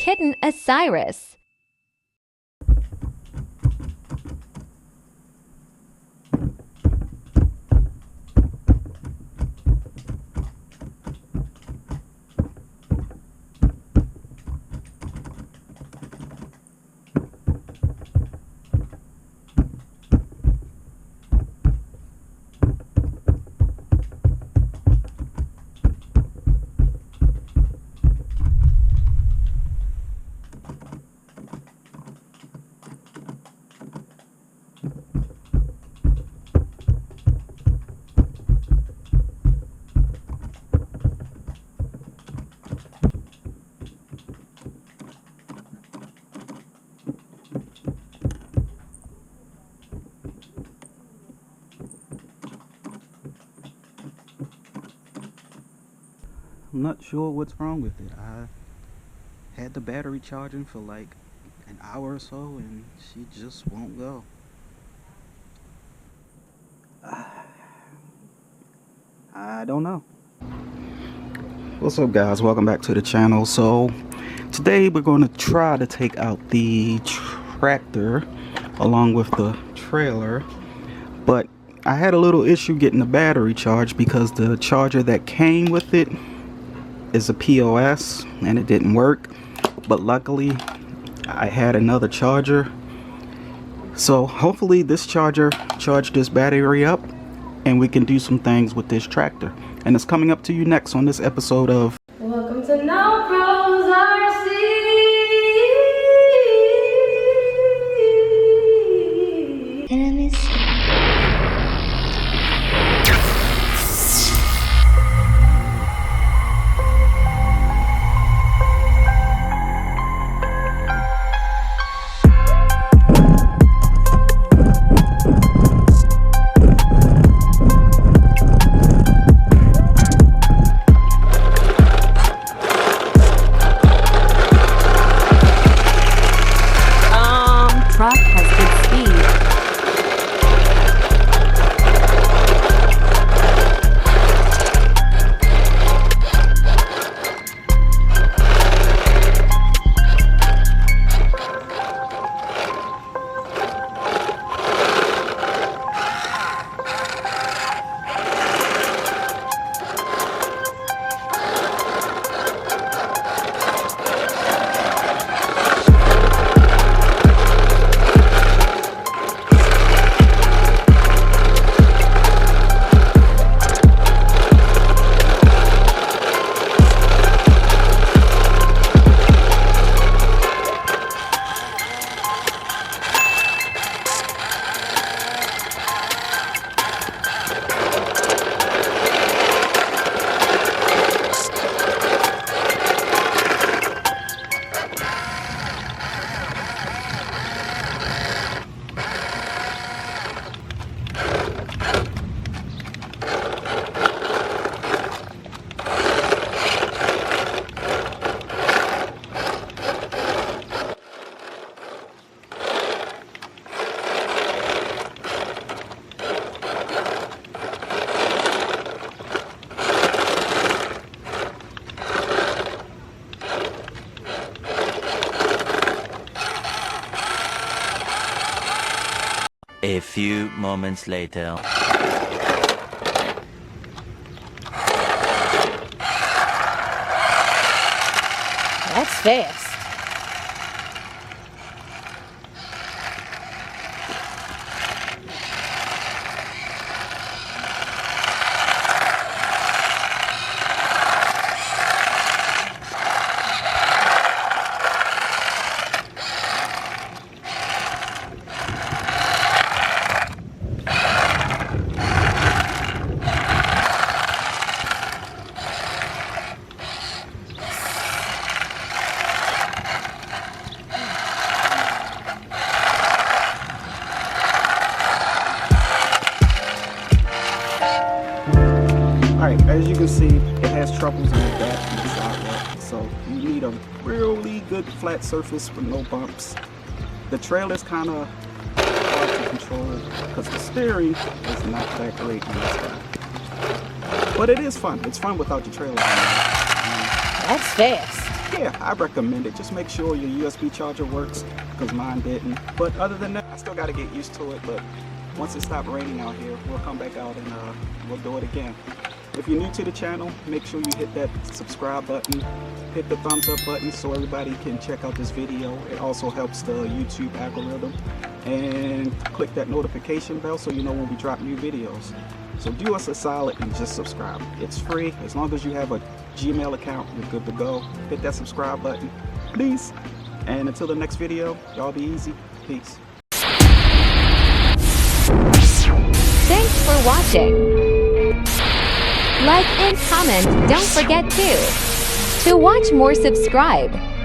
kitten Osiris. I'm not sure what's wrong with it. I had the battery charging for like an hour or so and she just won't go. I don't know. What's up guys, welcome back to the channel. So today we're going to try to take out the tractor along with the trailer, but I had a little issue getting the battery charged because the charger that came with it is a POS and it didn't work, but luckily I had another charger, so hopefully this charger charged this battery up and we can do some things with this tractor. And it's coming up to you next on this episode of Welcome to noprosrc. Truck has good speed. A few moments later. That's fast. Alright, as you can see, it has troubles in the back and the sidewalk, so you need a really good flat surface with no bumps. The trailer's kind of hard to control because the steering is not that great in this guy. But it is fun. It's fun without the trailer. That's fast. yeah, I recommend it. Just make sure your USB charger works, because mine didn't. But other than that, I still got to get used to it. But once it stops raining out here, we'll come back out and we'll do it again. If you're new to the channel, make sure you hit that subscribe button, hit the thumbs up button so everybody can check out this video. It also helps the YouTube algorithm. And click that notification bell so you know when we drop new videos. So do us a solid and just subscribe. It's free. As long as you have a Gmail account, you're good to go. Hit that subscribe button, please. And until the next video, y'all be easy. Peace. Thanks for watching. Like and comment, don't forget to watch more, subscribe.